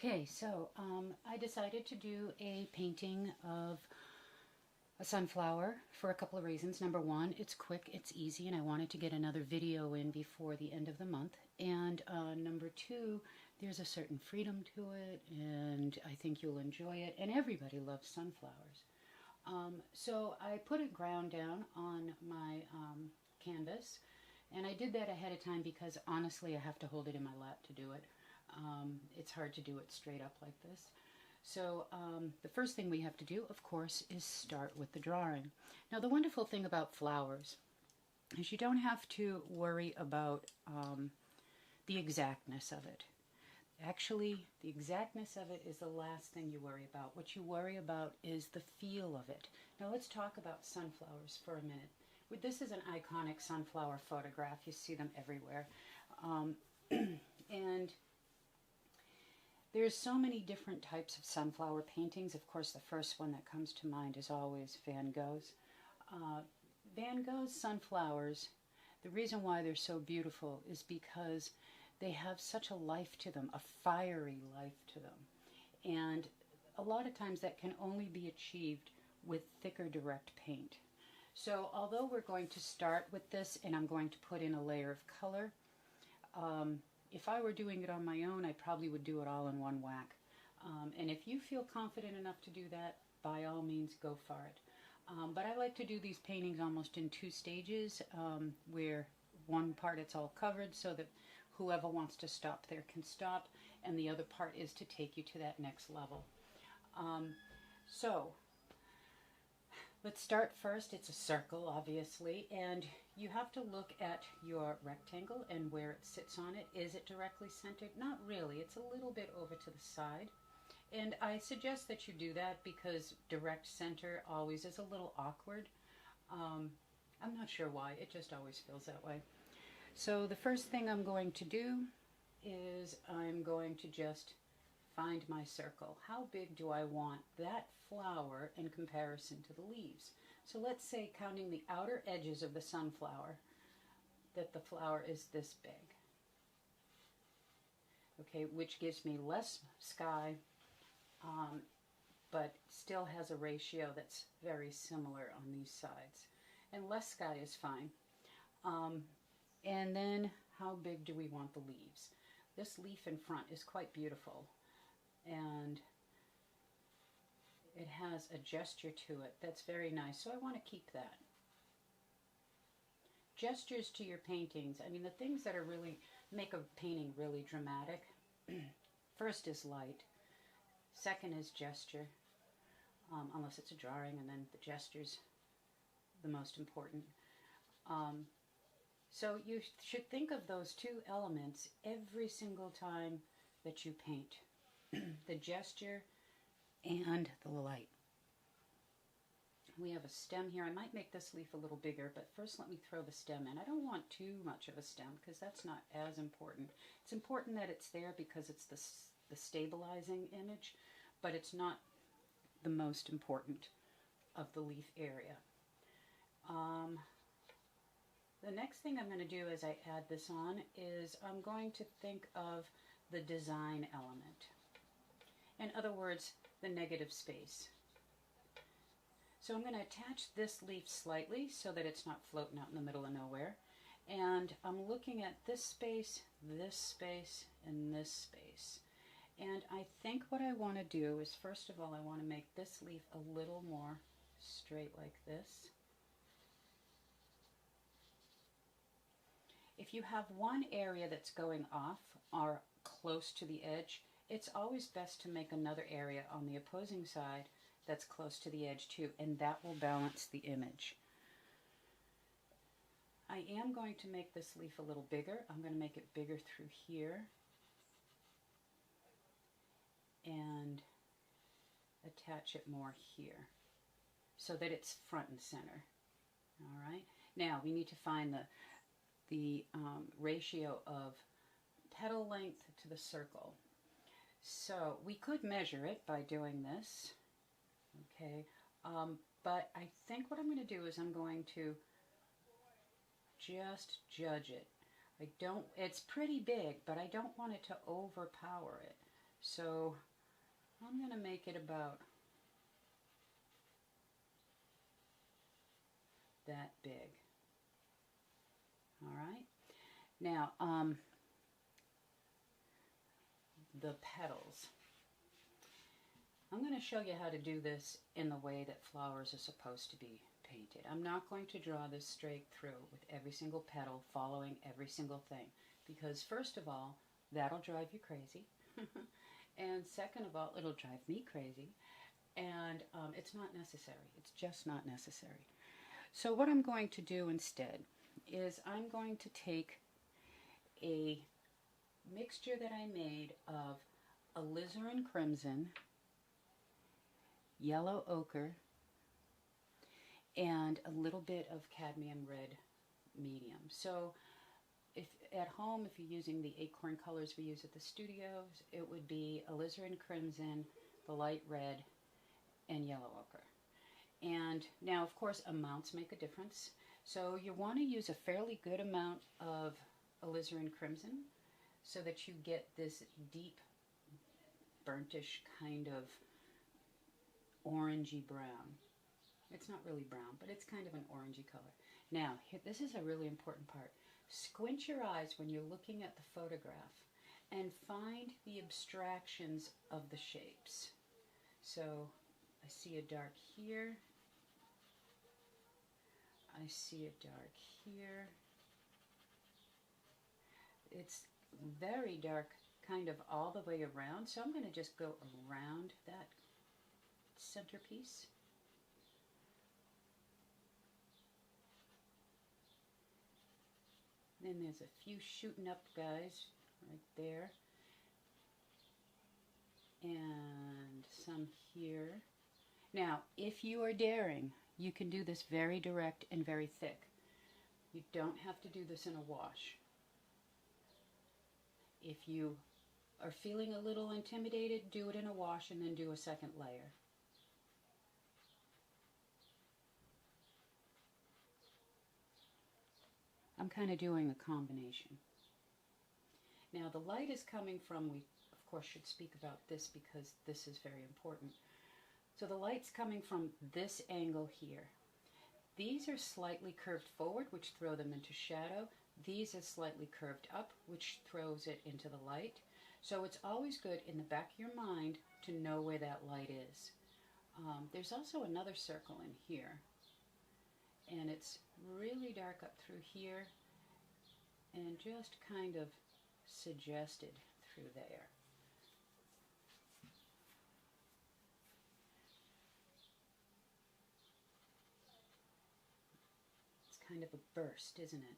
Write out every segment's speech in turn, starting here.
Okay, so I decided to do a painting of a sunflower for a couple of reasons. Number one, it's quick, it's easy, and I wanted to get another video in before the end of the month. And number two, there's a certain freedom to it, and I think you'll enjoy it, and everybody loves sunflowers. So I put a ground down on my canvas, and I did that ahead of time because honestly I have to hold it in my lap to do it. It's hard to do it straight up like this. So the first thing we have to do, of course, is start with the drawing. Now the wonderful thing about flowers is you don't have to worry about the exactness of it. Actually, the exactness of it is the last thing you worry about. What you worry about is the feel of it. Now let's talk about sunflowers for a minute. This is an iconic sunflower photograph. You see them everywhere. And there's so many different types of sunflower paintings. Of course, the first one that comes to mind is always Van Gogh's. Van Gogh's sunflowers, the reason why they're so beautiful is because they have such a life to them, a fiery life to them. And a lot of times that can only be achieved with thicker direct paint. So although we're going to start with this and I'm going to put in a layer of color, if I were doing it on my own, I probably would do it all in one whack. And if you feel confident enough to do that, by all means, go for it. But I like to do these paintings almost in two stages, where one part it's all covered so that whoever wants to stop there can stop, and the other part is to take you to that next level. So let's start first. It's a circle, obviously, and you have to look at your rectangle and where it sits on it. Is it directly centered? Not really. It's a little bit over to the side. And I suggest that you do that because direct center always is a little awkward. I'm not sure why. It just always feels that way. So the first thing I'm going to do is I'm going to just find my circle. How big do I want that flower in comparison to the leaves? So let's say, counting the outer edges of the sunflower, that the flower is this big. Okay, which gives me less sky, but still has a ratio that's very similar on these sides. And less sky is fine. And then how big do we want the leaves? This leaf in front is quite beautiful, and it has a gesture to it that's very nice, so I want to keep that. Gestures to your paintings, I mean the things that are really make a painting really dramatic. First is light, second is gesture, unless it's a drawing, and then the gesture's the most important. So you should think of those two elements every single time that you paint. The gesture and the light. We have a stem here. I might make this leaf a little bigger, but first let me throw the stem in. I don't want too much of a stem because that's not as important. It's important that it's there because it's the stabilizing image, but it's not the most important of the leaf area. The next thing I'm going to do as I add this on is I'm going to think of the design element. In other words, the negative space. So I'm going to attach this leaf slightly so that it's not floating out in the middle of nowhere. And I'm looking at this space, and this space. And I think what I want to do is, first of all, I want to make this leaf a little more straight like this. If you have one area that's going off or close to the edge, it's always best to make another area on the opposing side that's close to the edge too, and that will balance the image. I am going to make this leaf a little bigger. I'm going to make it bigger through here and attach it more here so that it's front and center. All right. Now we need to find the ratio of petal length to the circle. So we could measure it by doing this, okay, but I think what I'm going to do is I'm going to just judge it. It's pretty big, but I don't want it to overpower it. So I'm going to make it about that big. All right. Now, the petals. I'm going to show you how to do this in the way that flowers are supposed to be painted. I'm not going to draw this straight through with every single petal following every single thing, because first of all, that'll drive you crazy. And second of all, it'll drive me crazy. And it's not necessary. It's just not necessary. So what I'm going to do instead is I'm going to take a mixture that I made of alizarin crimson, yellow ochre, and a little bit of cadmium red medium. So if at home, if you're using the acorn colors we use at the studios, it would be alizarin crimson, the light red, and yellow ochre. And now, of course, amounts make a difference. So you want to use a fairly good amount of alizarin crimson so that you get this deep, burntish kind of orangey brown. It's not really brown, but it's kind of an orangey color. Now, here, this is a really important part. Squint your eyes when you're looking at the photograph and find the abstractions of the shapes. So I see a dark here. I see a dark here. It's very dark kind of all the way around, so I'm going to just go around that centerpiece. Then there's a few shooting up guys right there. And some here. Now, if you are daring, you can do this very direct and very thick. You don't have to do this in a wash. If you are feeling a little intimidated, do it in a wash and then do a second layer. I'm kind of doing a combination. Now the light is coming from, we of course should speak about this because this is very important. So the light's coming from this angle here. These are slightly curved forward, which throw them into shadow. These are slightly curved up, which throws it into the light. So it's always good in the back of your mind to know where that light is. There's also another circle in here, and it's really dark up through here and just kind of suggested through there. It's kind of a burst, isn't it?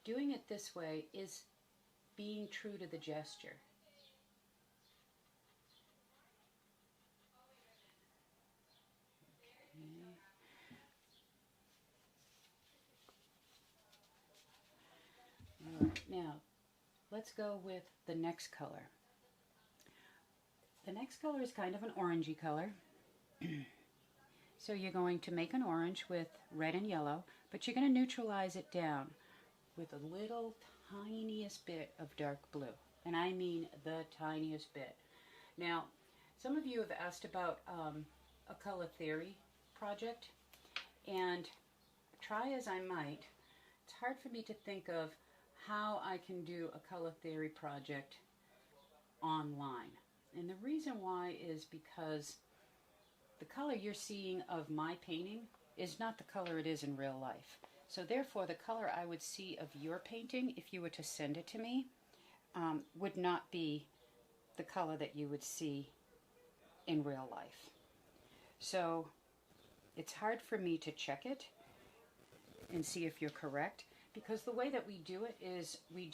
Doing it this way is being true to the gesture. Alright, now let's go with the next color. The next color is kind of an orangey color. So you're going to make an orange with red and yellow, but you're going to neutralize it down with a little tiniest bit of dark blue. And I mean the tiniest bit. Now, some of you have asked about a color theory project, and try as I might, it's hard for me to think of how I can do a color theory project online. And the reason why is because the color you're seeing of my painting is not the color it is in real life. So therefore, the color I would see of your painting, if you were to send it to me, would not be the color that you would see in real life. So it's hard for me to check it and see if you're correct, because the way that we do it is we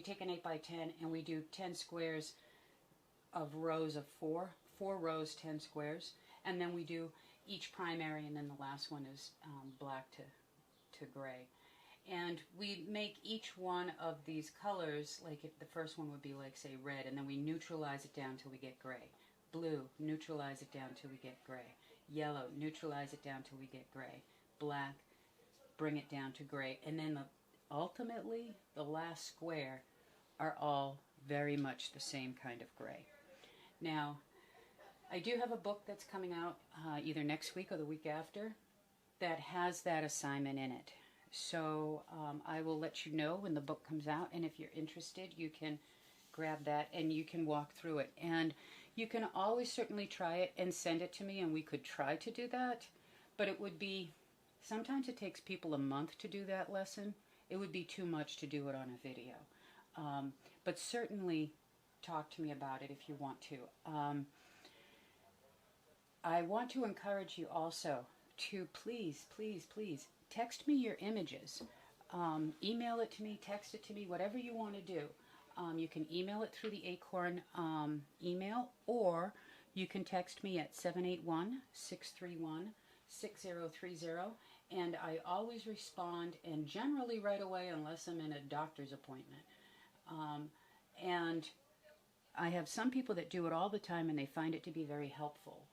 take an 8x10 and we do 10 squares of rows of 4 rows, 10 squares, and then we do each primary, and then the last one is black to gray. And we make each one of these colors, like if the first one would be like, say, red, and then we neutralize it down till we get gray. Blue, neutralize it down till we get gray. Yellow, neutralize it down till we get gray. Black, bring it down to gray. And then ultimately, the last square are all very much the same kind of gray. Now, I do have a book that's coming out either next week or the week after that has that assignment in it. So I will let you know when the book comes out, and if you're interested, you can grab that and you can walk through it. And you can always certainly try it and send it to me, and we could try to do that, but it would be, sometimes it takes people a month to do that lesson. It would be too much to do it on a video. But certainly talk to me about it if you want to. I want to encourage you also to please, please, please text me your images. Email it to me, text it to me, whatever you want to do. You can email it through the Acorn email, or you can text me at 781-631-6030, and I always respond, and generally right away unless I'm in a doctor's appointment. And I have some people that do it all the time and they find it to be very helpful.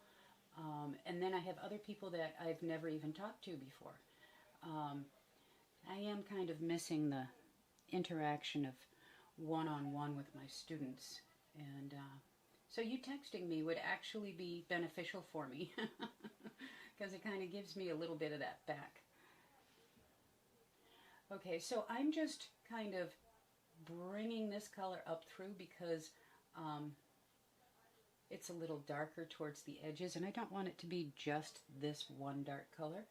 And then I have other people that I've never even talked to before. I am kind of missing the interaction of one-on-one with my students. And so you texting me would actually be beneficial for me because it kind of gives me a little bit of that back. Okay, so I'm just kind of bringing this color up through because it's a little darker towards the edges, and I don't want it to be just this one dark color.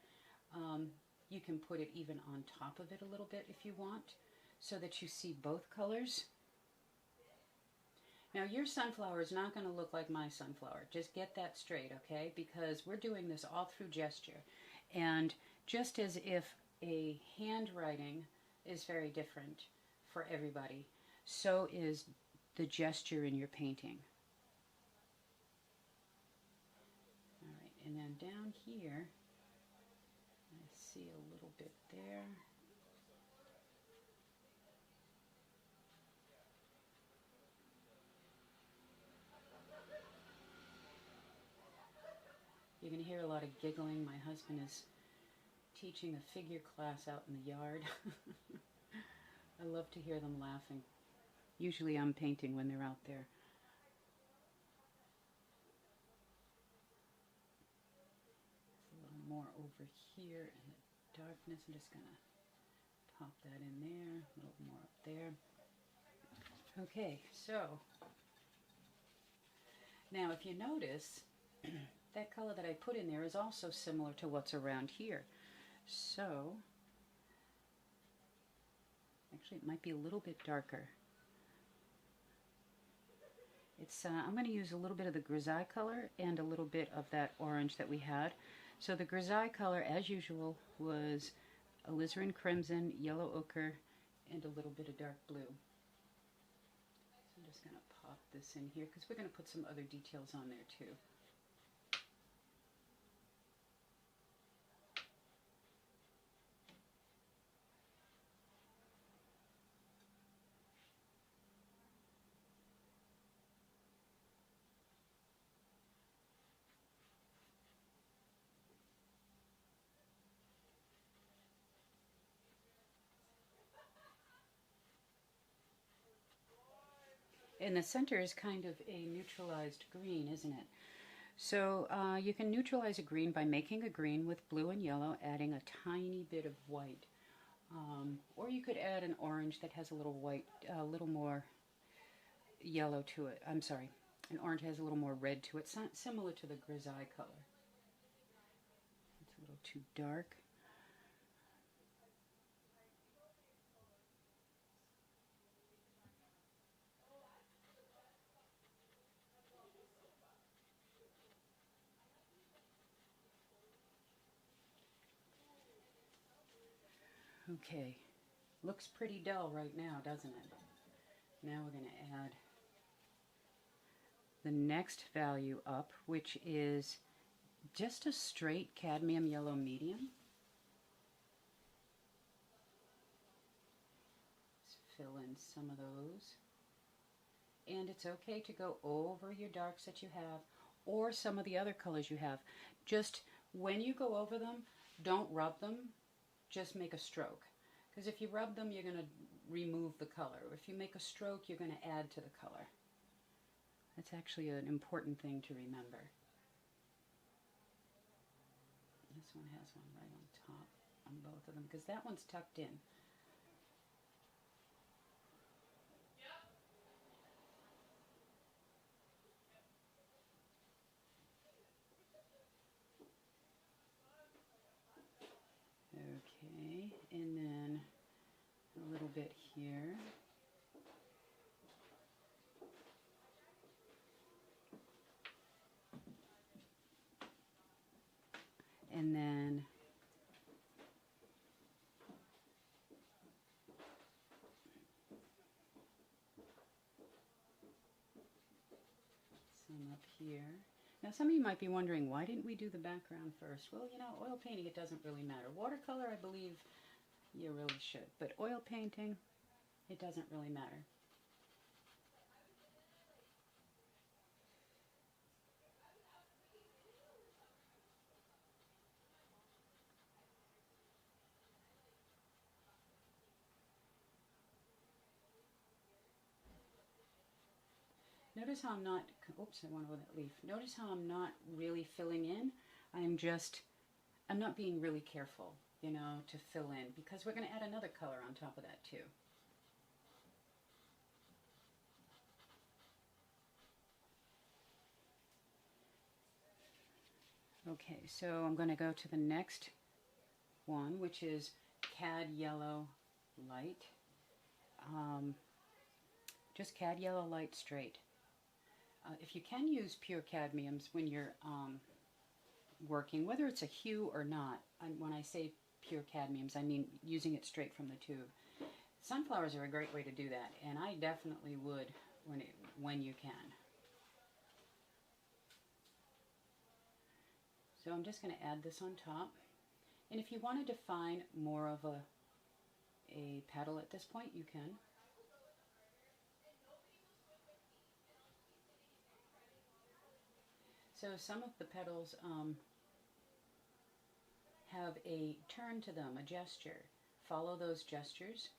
You can put it even on top of it a little bit if you want, so that you see both colors. Now your sunflower is not going to look like my sunflower. Just get that straight, okay? Because we're doing this all through gesture. And just as if a handwriting is very different for everybody, so is the gesture in your painting. All right, and then down here, I see a little bit there. You're going to hear a lot of giggling. My husband is teaching a figure class out in the yard. I love to hear them laughing. Usually I'm painting when they're out there. A little more over here in the darkness. I'm just going to pop that in there. A little more up there. Okay, so now if you notice, that color that I put in there is also similar to what's around here. So, actually it might be a little bit darker. It's I'm going to use a little bit of the grisaille color and a little bit of that orange that we had. So the grisaille color, as usual, was alizarin crimson, yellow ochre, and a little bit of dark blue. So I'm just going to pop this in here because we're going to put some other details on there too. And the center is kind of a neutralized green, isn't it? So you can neutralize a green by making a green with blue and yellow, adding a tiny bit of white. Or you could add an orange that has a little white, a little more yellow to it. I'm sorry, an orange has a little more red to it, similar to the grisaille color. It's a little too dark. Okay, looks pretty dull right now, doesn't it? Now we're going to add the next value up, which is just a straight cadmium yellow medium. Let's fill in some of those. And it's okay to go over your darks that you have, or some of the other colors you have. Just when you go over them, don't rub them. Just make a stroke, because if you rub them, you're going to remove the color. If you make a stroke, you're going to add to the color. That's actually an important thing to remember. This one has one right on top on both of them, because that one's tucked in. Okay, and then a little bit here. And then some up here. Now some of you might be wondering, why didn't we do the background first? Well, you know, oil painting, it doesn't really matter. Watercolor, I believe you really should. But oil painting, it doesn't really matter. Notice how I'm not, oops, I went over that leaf. Notice how I'm not really filling in. I'm not being really careful, you know, to fill in, because we're going to add another color on top of that too. Okay, so I'm going to go to the next one, which is Cad Yellow Light. Just Cad Yellow Light straight. If you can use pure cadmiums when you're working, whether it's a hue or not, when I say pure cadmiums, I mean using it straight from the tube. Sunflowers are a great way to do that, and I definitely would when you can. So I'm just going to add this on top. And if you want to define more of a petal at this point, you can. So some of the petals have a turn to them, a gesture. Follow those gestures.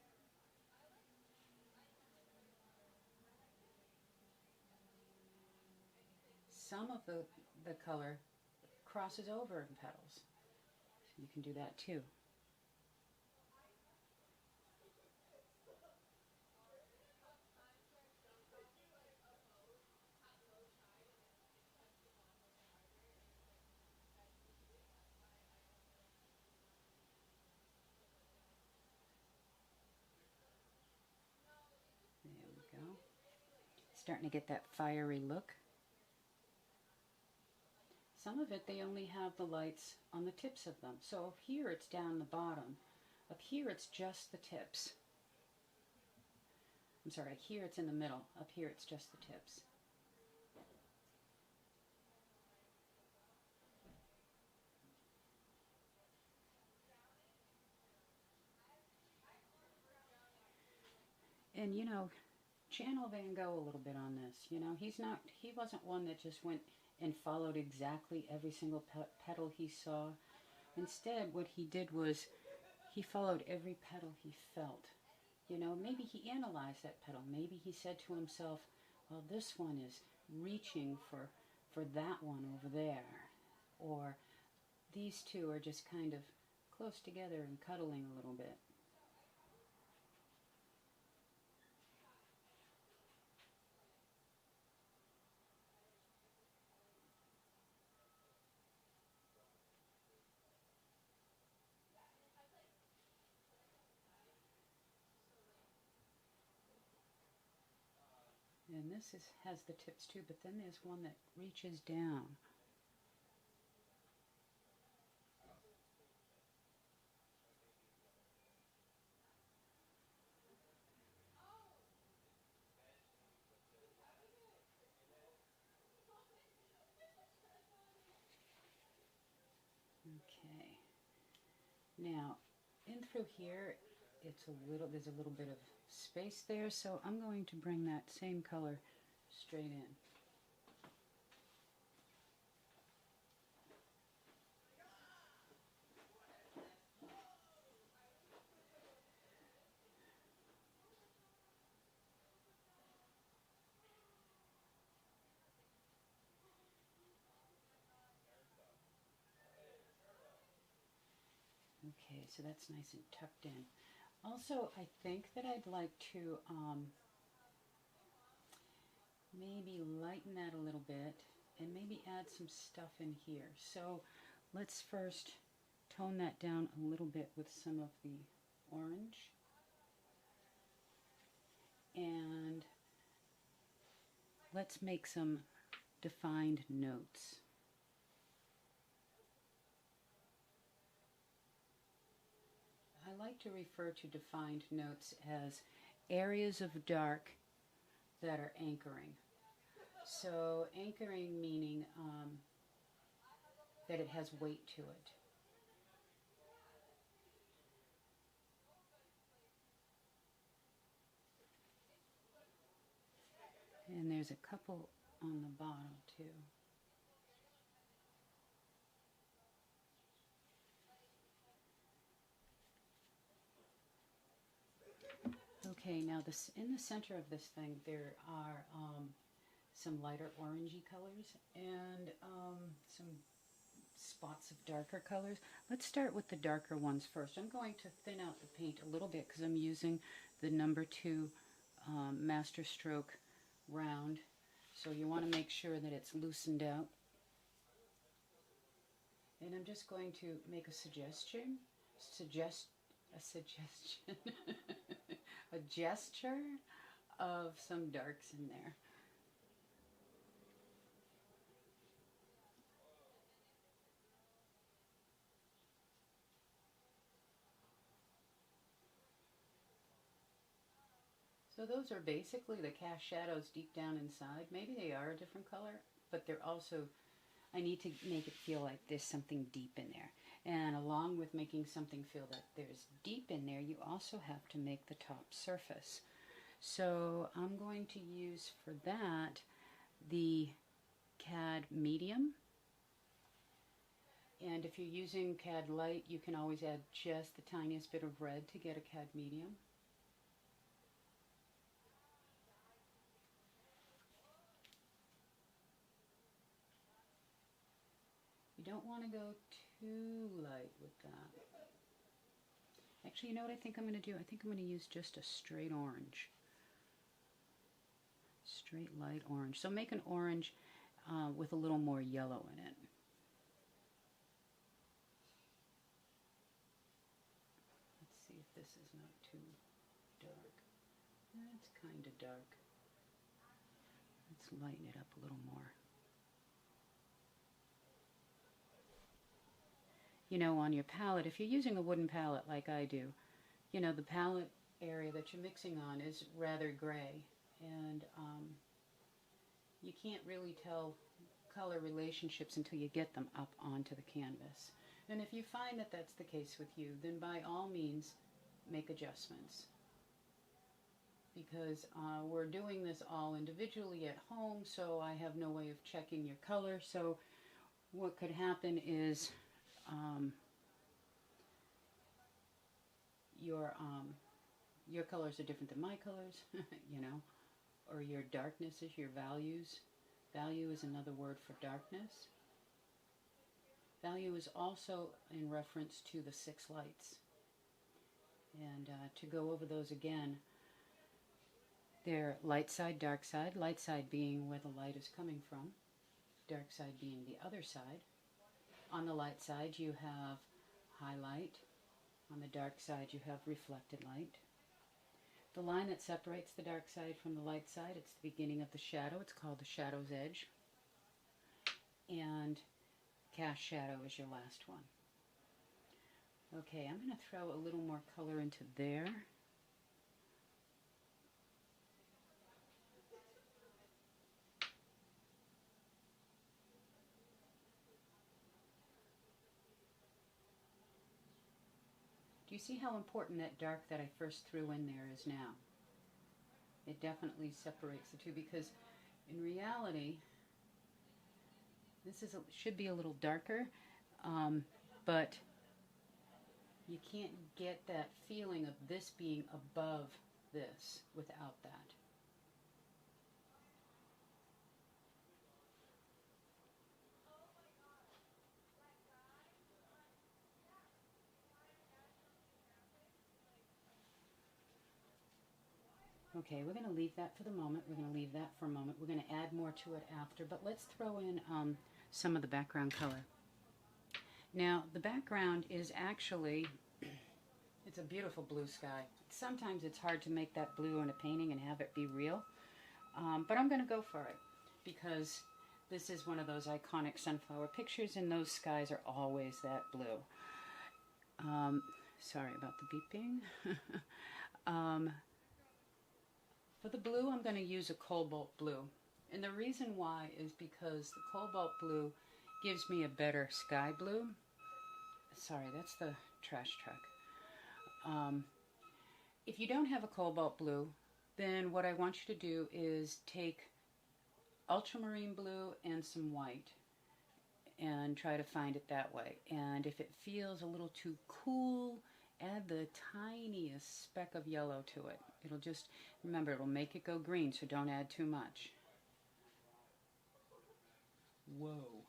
Some of the color crosses over in petals. So you can do that too. There we go. Starting to get that fiery look. Some of it, they only have the lights on the tips of them. So up here it's down the bottom. Up here it's just the tips. I'm sorry, here it's in the middle. Up here it's just the tips. And you know, channel Van Gogh a little bit on this. You know, he wasn't one that just went and followed exactly every single petal he saw. Instead, what he did was he followed every petal he felt. You know, maybe he analyzed that petal. Maybe he said to himself, well, this one is reaching for that one over there. Or these two are just kind of close together and cuddling a little bit. And this has the tips too, but then there's one that reaches down. Okay. Now, in through here, there's a little bit of space there, so I'm going to bring that same color straight in. Okay, so that's nice and tucked in. Also, I think that I'd like to maybe lighten that a little bit and maybe add some stuff in here. So let's first tone that down a little bit with some of the orange. And let's make some defined notes. I like to refer to defined notes as areas of dark that are anchoring. So anchoring meaning that it has weight to it. And there's a couple on the bottom too. Okay, now this in the center of this thing there are some lighter orangey colors and some spots of darker colors. Let's start with the darker ones first. I'm going to thin out the paint a little bit because I'm using the number 2 master stroke round. So you want to make sure that it's loosened out. And I'm just going to make a suggestion, a gesture of some darks in there. So those are basically the cast shadows deep down inside. Maybe they are a different color, but they're also, I need to make it feel like there's something deep in there. And along with making something feel that there's deep in there, you also have to make the top surface. So I'm going to use for that the CAD medium. And if you're using CAD light, you can always add just the tiniest bit of red to get a CAD medium. You don't want to go too light with that. Actually, you know what I think I'm going to do? I think I'm going to use just a straight orange. Straight light orange. So make an orange with a little more yellow in it. Let's see if this is not too dark. That's kind of dark. Let's lighten it up a little more. You know, on your palette, if you're using a wooden palette like I do, you know, the palette area that you're mixing on is rather gray, and you can't really tell color relationships until you get them up onto the canvas. And if you find that that's the case with you, then by all means make adjustments, because we're doing this all individually at home, so I have no way of checking your color. So what could happen is your colors are different than my colors, you know, or your darknesses, your values. Value is another word for darkness. Value is also in reference to the 6 lights. And to go over those again, they're light side, dark side being where the light is coming from, dark side being the other side. On the light side you have highlight, on the dark side you have reflected light. The line that separates the dark side from the light side, it's the beginning of the shadow, it's called the shadow's edge. And cast shadow is your last one. Okay, I'm going to throw a little more color into there. Do you see how important that dark that I first threw in there is now? It definitely separates the two, because in reality, this should be a little darker, but you can't get that feeling of this being above this without that. Okay, we're going to leave that for the moment. We're going to leave that for a moment. We're going to add more to it after, but let's throw in some of the background color. Now, the background is actually, it's a beautiful blue sky. Sometimes it's hard to make that blue in a painting and have it be real, but I'm going to go for it because this is one of those iconic sunflower pictures, and those skies are always that blue. Sorry about the beeping. For the blue, I'm going to use a cobalt blue. And the reason why is because the cobalt blue gives me a better sky blue. Sorry, that's the trash truck. If you don't have a cobalt blue, then what I want you to do is take ultramarine blue and some white and try to find it that way. And if it feels a little too cool, add the tiniest speck of yellow to it. It'll just, remember, it'll make it go green, so don't add too much. Whoa.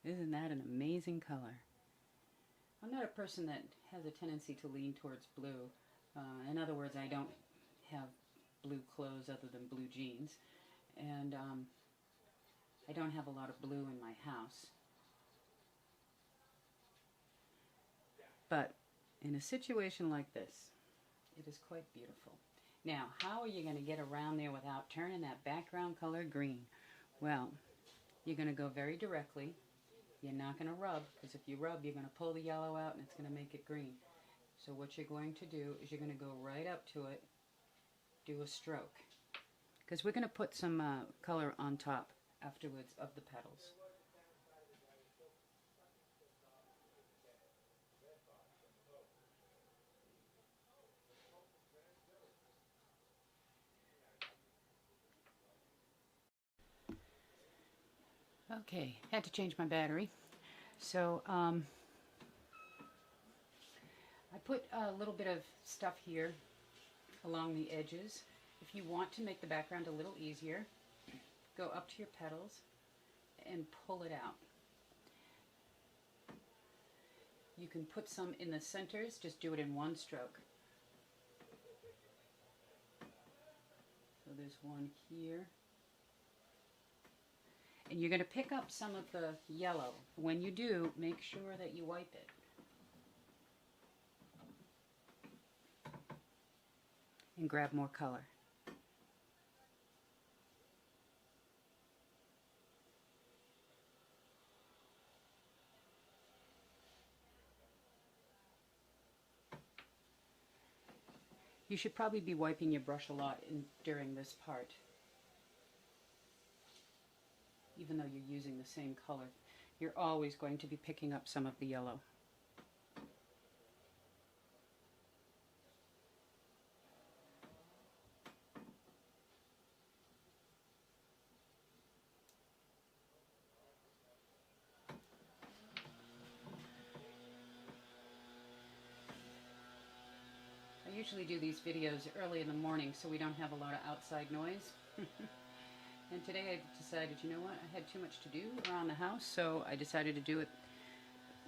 Isn't that an amazing color? I'm not a person that has a tendency to lean towards blue. In other words, I don't have blue clothes other than blue jeans. And I don't have a lot of blue in my house. But in a situation like this, it is quite beautiful. Now, how are you going to get around there without turning that background color green? Well, you're going to go very directly. You're not going to rub, because if you rub, you're going to pull the yellow out and it's going to make it green. So what you're going to do is you're going to go right up to it, do a stroke. Because we're going to put some color on top afterwards of the petals. Okay, had to change my battery. So I put a little bit of stuff here along the edges. If you want to make the background a little easier, go up to your petals and pull it out. You can put some in the centers, just do it in one stroke. So there's one here. And you're going to pick up some of the yellow. When you do, make sure that you wipe it. And grab more color. You should probably be wiping your brush a lot during this part. Even though you're using the same color, you're always going to be picking up some of the yellow. I usually do these videos early in the morning so we don't have a lot of outside noise. And today I decided, you know what, I had too much to do around the house, so I decided to do it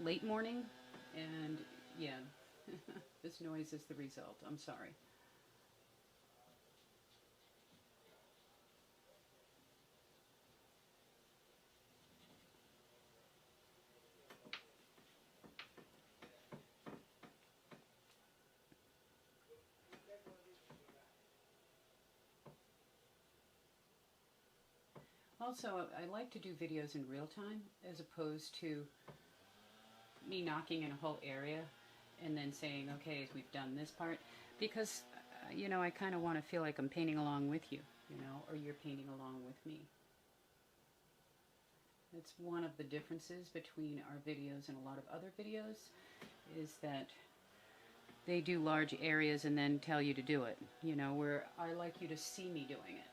late morning, and yeah, this noise is the result. I'm sorry. Also, I like to do videos in real time as opposed to me knocking in a whole area and then saying, okay, we've done this part, because, you know, I kind of want to feel like I'm painting along with you, you know, or you're painting along with me. That's one of the differences between our videos and a lot of other videos, is that they do large areas and then tell you to do it, you know, where I like you to see me doing it.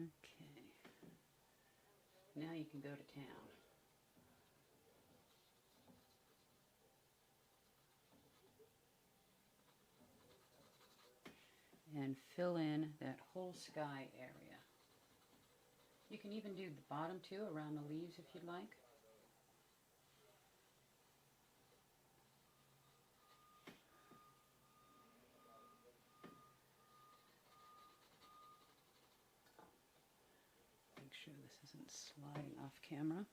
Okay. Now you can go to town. And fill in that whole sky area. You can even do the bottom too, around the leaves if you'd like. Make sure this isn't sliding off camera.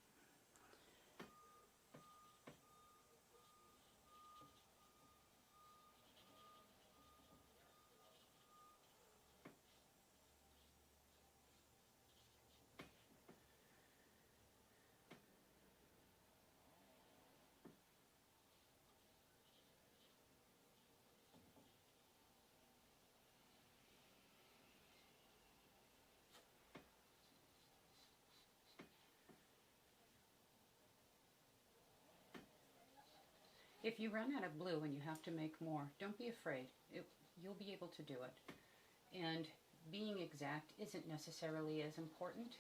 If you run out of blue and you have to make more, don't be afraid. You'll be able to do it. And being exact isn't necessarily as important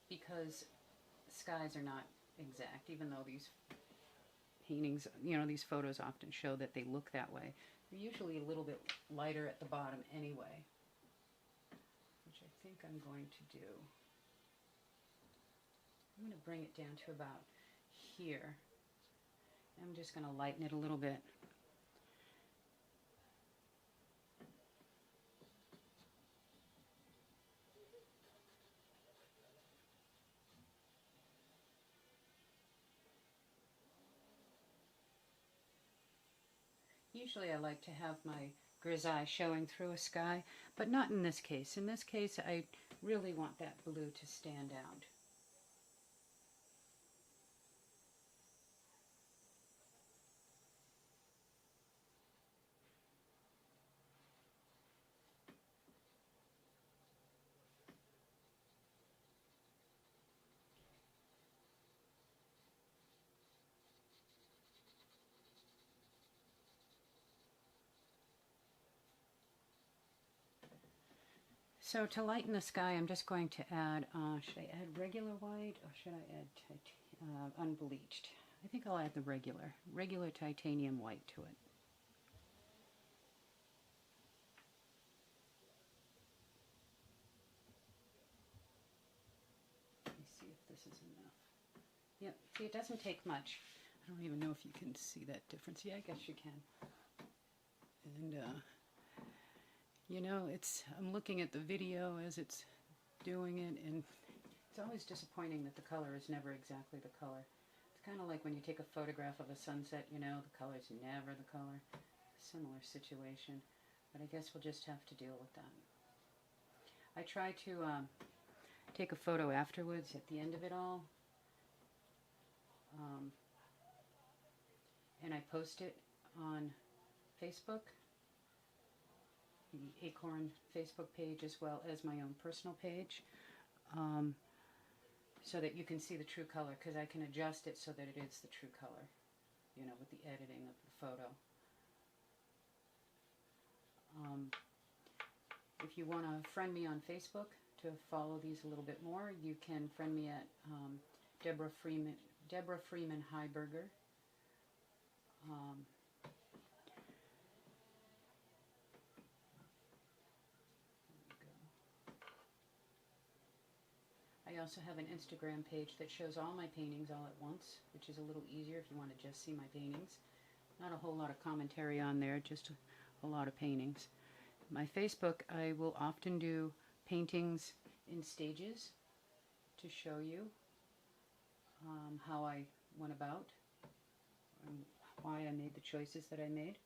because skies are not exact, even though these paintings, these photos often show that they look that way. They're usually a little bit lighter at the bottom anyway, which I think I'm going to do. I'm going to bring it down to about here. I'm just going to lighten it a little bit. Usually I like to have my grisaille showing through a sky, but not in this case. In this case, I really want that blue to stand out. So to lighten the sky, I'm just going to add, should I add regular white or should I add unbleached? I think I'll add the regular titanium white to it. Let me see if this is enough. Yep, see, it doesn't take much. I don't even know if you can see that difference. Yeah, I guess you can. And I'm looking at the video as it's doing it, and it's always disappointing that the color is never exactly the color. It's kind of like when you take a photograph of a sunset, the color is never the color. Similar situation, but I guess we'll just have to deal with that. I try to take a photo afterwards at the end of it all, and I post it on Facebook, the Acorn Facebook page, as well as my own personal page, so that you can see the true color, because I can adjust it so that it is the true color, with the editing of the photo. If you want to friend me on Facebook to follow these a little bit more, you can friend me at Deborah Freeman Heiberger. I also have an Instagram page that shows all my paintings all at once, which is a little easier if you want to just see my paintings. Not a whole lot of commentary on there, just a lot of paintings. My Facebook, I will often do paintings in stages to show you how I went about and why I made the choices that I made.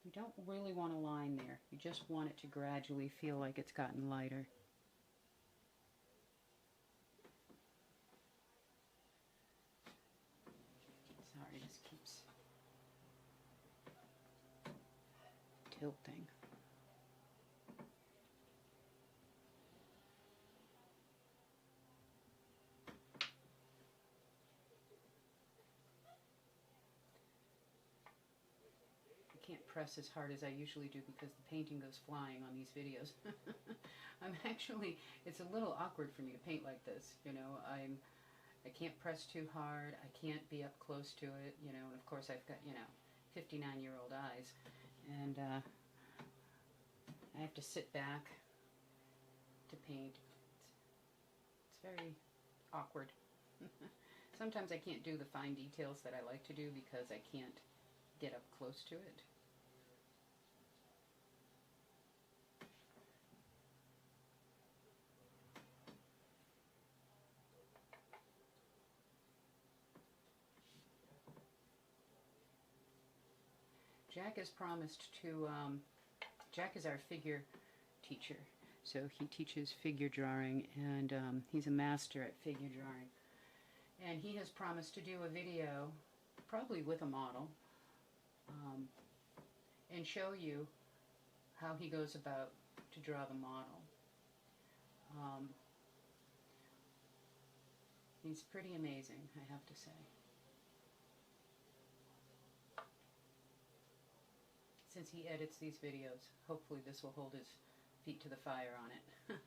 You don't really want a line there. You just want it to gradually feel like it's gotten lighter. Sorry, this keeps tilting. press as hard as I usually do because the painting goes flying on these videos. It's a little awkward for me to paint like this, you know. I can't press too hard, I can't be up close to it, you know, and of course I've got, you know, 59-year-old eyes, and I have to sit back to paint. It's very awkward. Sometimes I can't do the fine details that I like to do because I can't get up close to it. Jack has promised to, Jack is our figure teacher, so he teaches figure drawing, and he's a master at figure drawing. And he has promised to do a video, probably with a model, and show you how he goes about to draw the model. He's pretty amazing, I have to say. Since he edits these videos, hopefully this will hold his feet to the fire on it.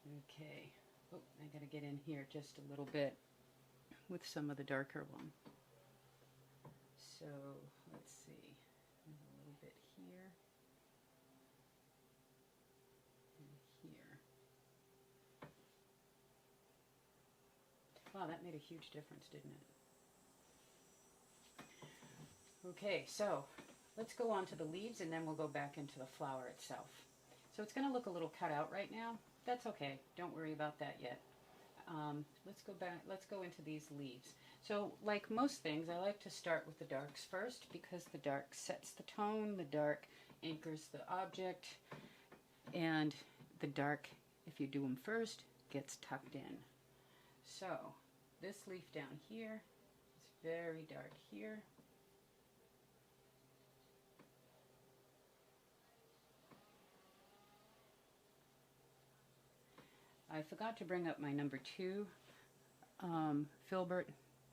Okay. Oh, I gotta get in here just a little bit with some of the darker one. So, let's see. There's a little bit here. And here. Wow, that made a huge difference, didn't it? Okay, so let's go on to the leaves and then we'll go back into the flower itself. So it's going to look a little cut out right now. That's okay. Don't worry about that yet. Let's go back. Let's go into these leaves. So like most things, I like to start with the darks first because the dark sets the tone, the dark anchors the object, and the dark, if you do them first, gets tucked in. So this leaf down here is very dark here. I forgot to bring up my number 2 filbert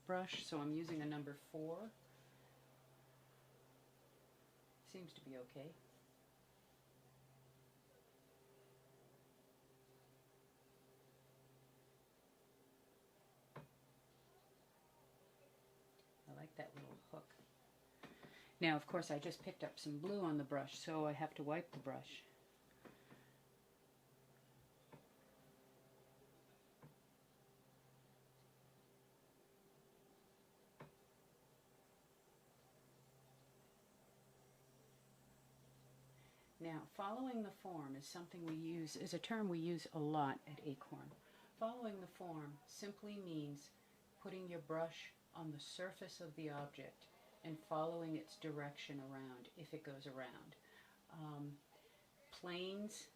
brush, so I'm using a number 4. Seems to be okay. I like that little hook. Now, of course, I just picked up some blue on the brush, so I have to wipe the brush. Now, following the form is something we use, is a term we use a lot at Acorn. Following the form simply means putting your brush on the surface of the object and following its direction around, if it goes around. Planes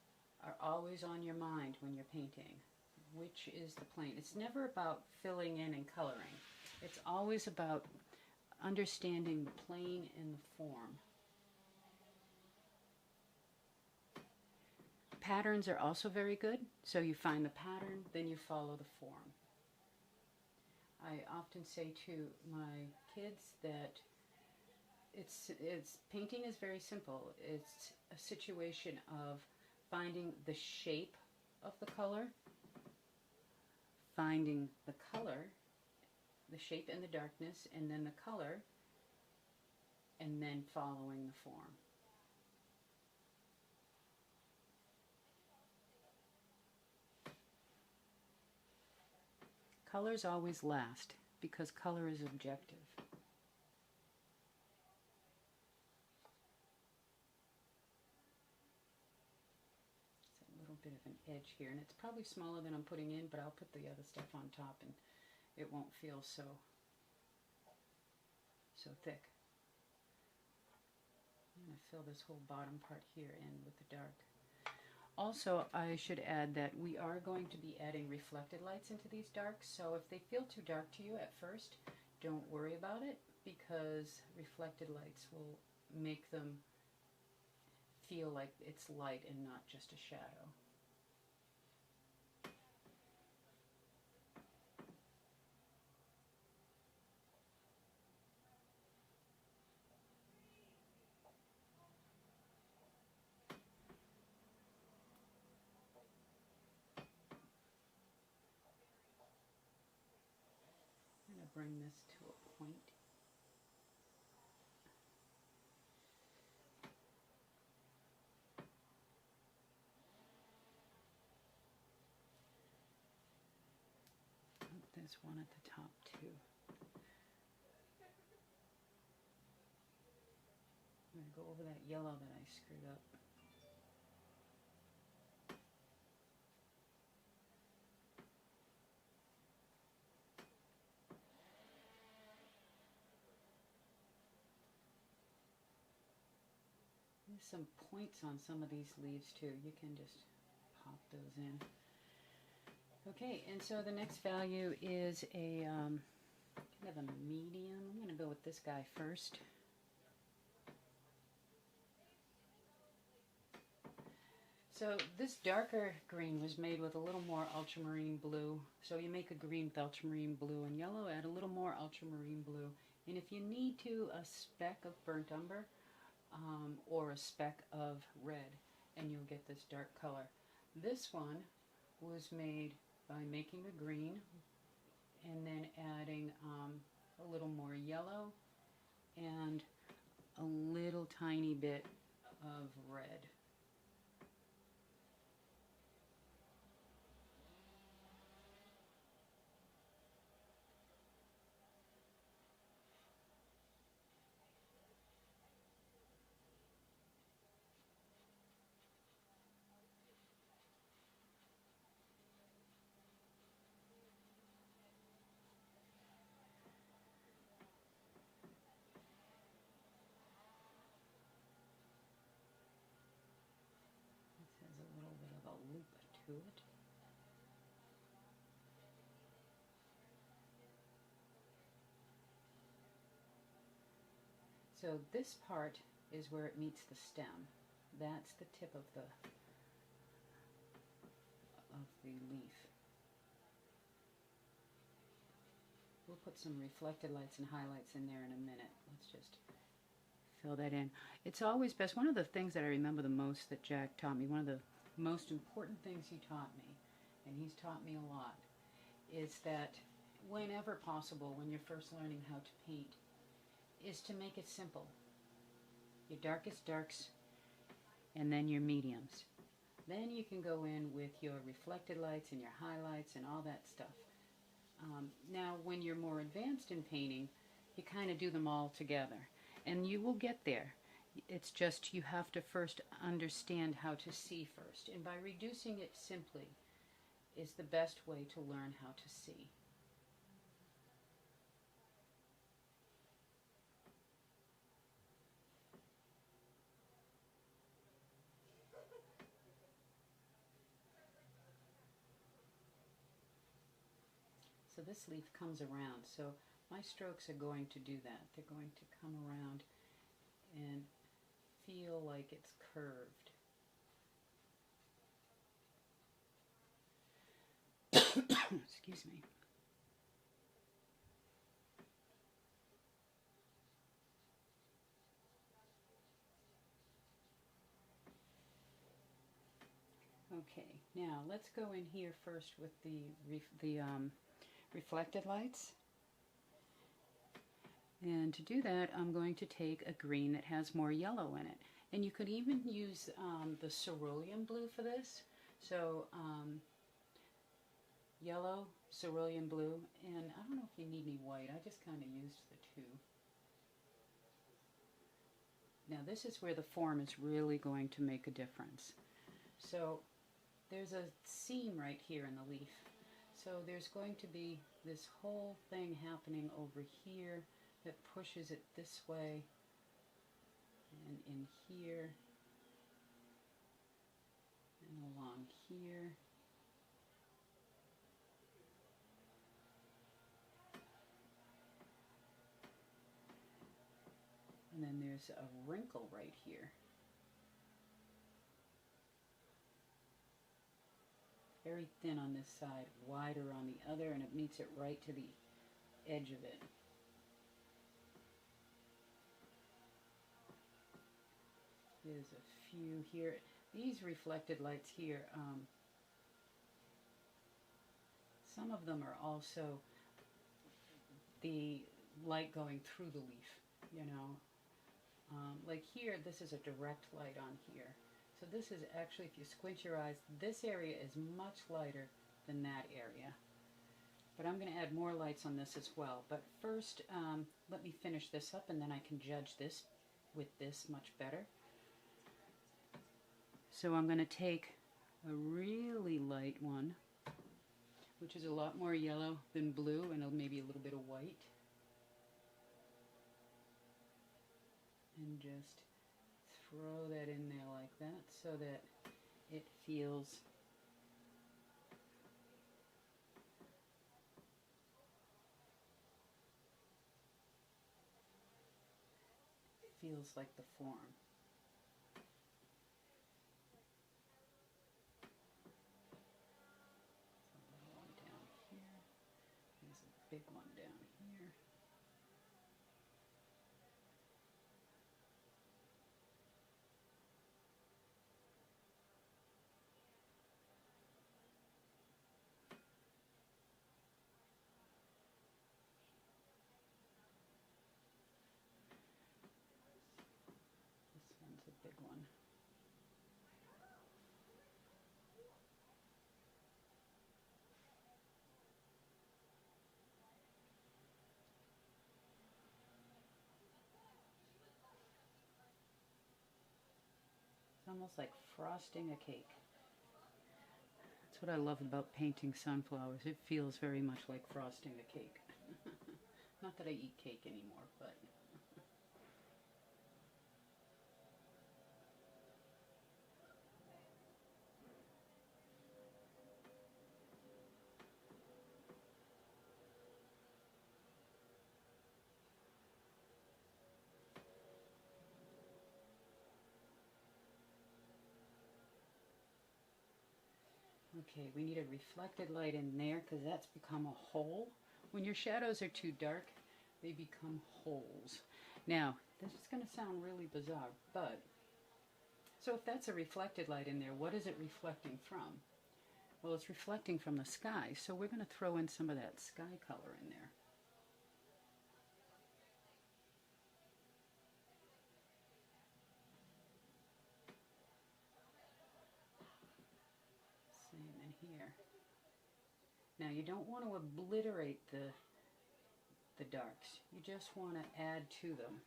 are always on your mind when you're painting. Which is the plane? It's never about filling in and coloring. It's always about understanding the plane and the form. Patterns are also very good, so you find the pattern, then you follow the form. I often say to my kids that painting is very simple. It's a situation of finding the shape of the color, finding the color, the shape and the darkness, and then the color, and then following the form. Colors always last because color is objective. It's a little bit of an edge here, and it's probably smaller than I'm putting in, but I'll put the other stuff on top and it won't feel so thick. I'm going to fill this whole bottom part here in with the dark. Also, I should add that we are going to be adding reflected lights into these darks, so if they feel too dark to you at first, don't worry about it, because reflected lights will make them feel like it's light and not just a shadow. bring this to a point. There's one at the top too. I'm going to go over that yellow that I screwed up. There's some points on some of these leaves too. You can just pop those in. Okay, and so the next value is a kind of a medium. I'm going to go with this guy first. So this darker green was made with a little more ultramarine blue. So you make a green with ultramarine blue and yellow, add a little more ultramarine blue. And if you need to, a speck of burnt umber or a speck of red, and you'll get this dark color. This one was made by making a green and then adding a little more yellow and a little tiny bit of red. To it. So this part is where it meets the stem. That's the tip of the leaf. We'll put some reflected lights and highlights in there in a minute. Let's just fill that in. It's always best. One of the things that I remember the most that Jack taught me, one of the most important things he taught me, and he's taught me a lot, is that whenever possible, when you're first learning how to paint, is to make it simple. Your darkest darks, and then your mediums. Then you can go in with your reflected lights and your highlights and all that stuff. Now, when you're more advanced in painting, you kind of do them all together, and you will get there. It's just you have to first understand how to see first, and by reducing it simply is the best way to learn how to see. So this leaf comes around, so my strokes are going to do that. They're going to come around and feel like it's curved. Excuse me. Okay, now let's go in here first with the reflected lights. And to do that, I'm going to take a green that has more yellow in it. And you could even use the cerulean blue for this. So yellow, cerulean blue, and I don't know if you need any white. I just kind of used the two. Now this is where the form is really going to make a difference. So there's a seam right here in the leaf. So there's going to be this whole thing happening over here that pushes it this way and in here and along here. And then there's a wrinkle right here. Very thin on this side, wider on the other, and it meets it right to the edge of it. There's a few here. These reflected lights here, some of them are also the light going through the leaf, you know. Like here, this is a direct light on here. So this is actually, if you squint your eyes, this area is much lighter than that area. But I'm going to add more lights on this as well. But first, let me finish this up, and then I can judge this with this much better. So I'm going to take a really light one, which is a lot more yellow than blue, and maybe a little bit of white. And just throw that in there like that so that it feels like the form. A little one down here. There's a big one down here. This one's a big one. It's almost like frosting a cake. That's what I love about painting sunflowers. It feels very much like frosting a cake. Not that I eat cake anymore, but... Okay, we need a reflected light in there because that's become a hole. When your shadows are too dark, they become holes. Now, this is going to sound really bizarre, but so if that's a reflected light in there, what is it reflecting from? Well, it's reflecting from the sky, so we're going to throw in some of that sky color in there. Here. Now you don't want to obliterate the darks. You just want to add to them.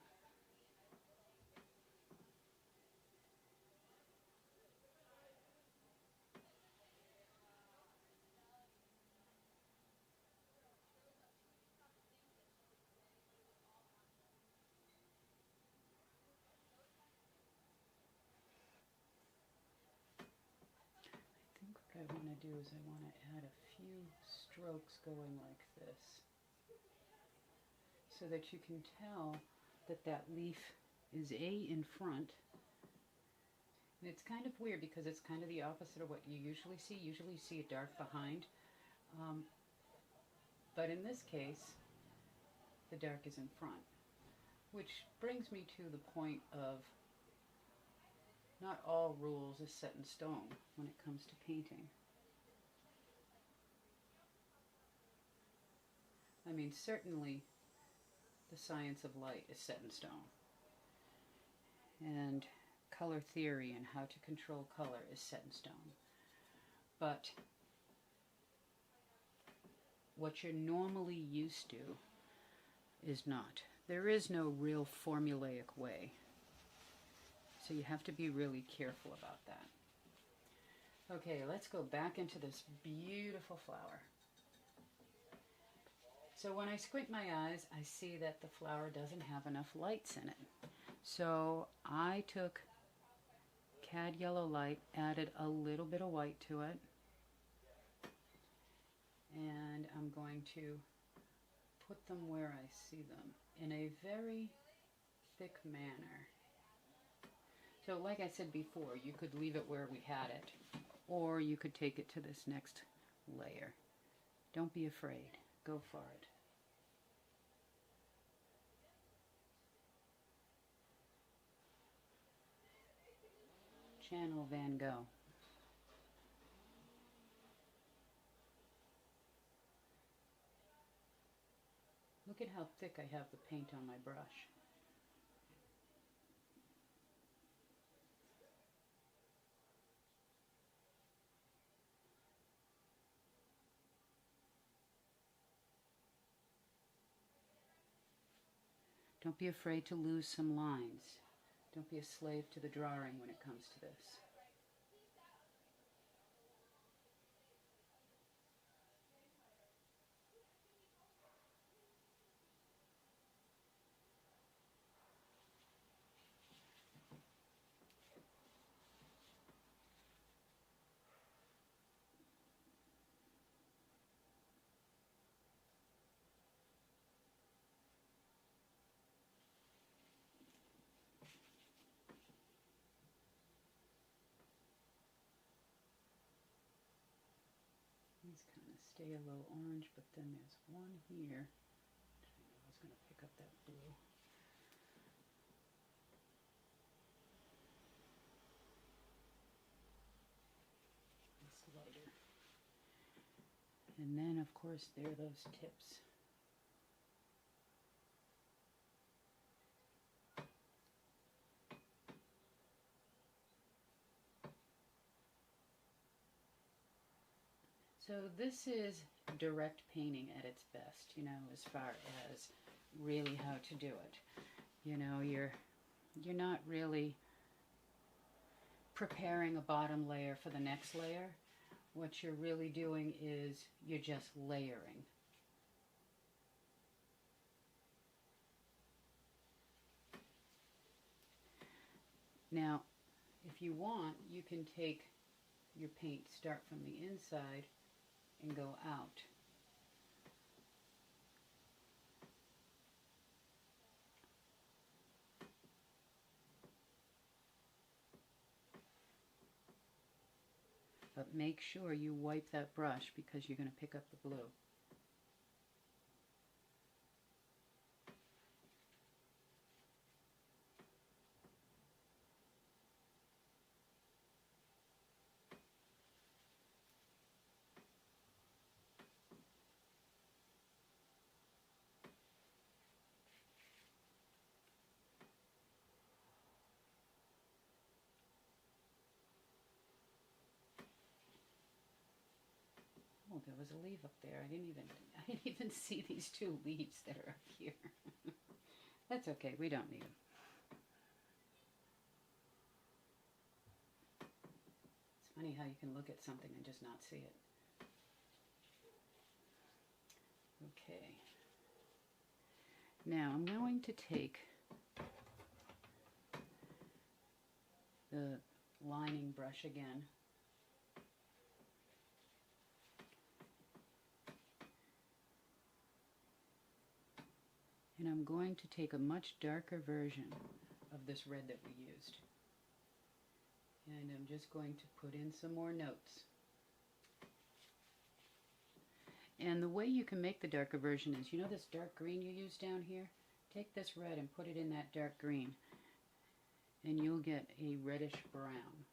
What I want to do is I want to add a few strokes going like this so that you can tell that that leaf is in front. And it's kind of weird because it's kind of the opposite of what you usually see. Usually you see it dark behind. But in this case, the dark is in front. Which brings me to the point of not all rules is set in stone when it comes to painting. I mean, certainly the science of light is set in stone. And color theory and how to control color is set in stone. But what you're normally used to is not. There is no real formulaic way. So you have to be really careful about that. Okay, let's go back into this beautiful flower. So when I squint my eyes, I see that the flower doesn't have enough lights in it. So I took cad yellow light, added a little bit of white to it, and I'm going to put them where I see them in a very thick manner. So like I said before, you could leave it where we had it, or you could take it to this next layer. Don't be afraid. Go for it. Channel Van Gogh. Look at how thick I have the paint on my brush. Don't be afraid to lose some lines. Don't be a slave to the drawing when it comes to this. These kind of stay a little orange, but then there's one here. I was going to pick up that blue. It's lighter. And then, of course, there are those tips. So this is direct painting at its best, you know, as far as really how to do it. You know, you're not really preparing a bottom layer for the next layer. What you're really doing is you're just layering. Now, if you want, you can take your paint, start from the inside and go out. But make sure you wipe that brush because you're going to pick up the blue. Oh, there was a leaf up there. I didn't even see these two leaves that are up here. That's okay. We don't need them. It's funny how you can look at something and just not see it. Okay. Now I'm going to take the lining brush again. And I'm going to take a much darker version of this red that we used. And I'm just going to put in some more notes. And the way you can make the darker version is, you know this dark green you use down here? Take this red and put it in that dark green. And you'll get a reddish brown.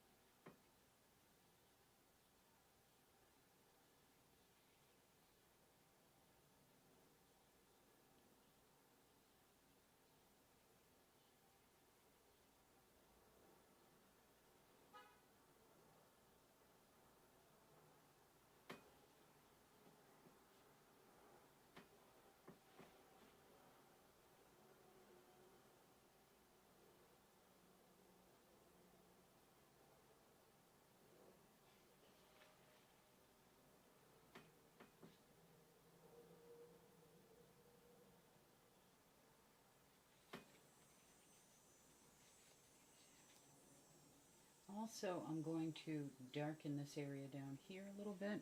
Also, I'm going to darken this area down here a little bit.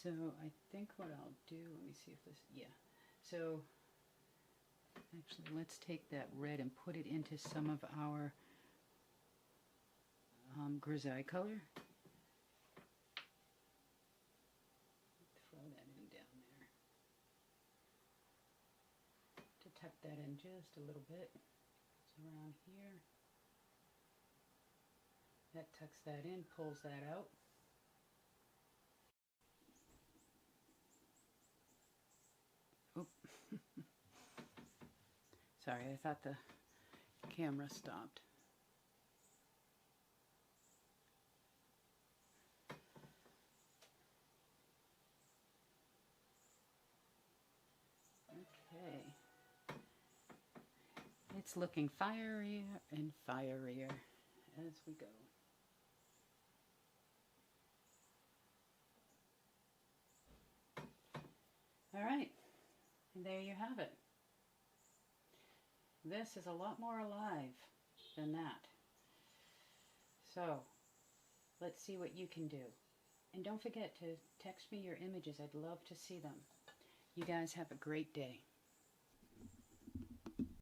So I think what I'll do, let me see if this, yeah. So actually let's take that red and put it into some of our grisaille color. Throw that in down there. To tuck that in just a little bit. It's around here. That tucks that in, pulls that out. Oop, Sorry, I thought the camera stopped. Okay. It's looking fierier and fierier as we go. All right, and there you have it. This is a lot more alive than that. So, let's see what you can do. And don't forget to text me your images. I'd love to see them. You guys have a great day.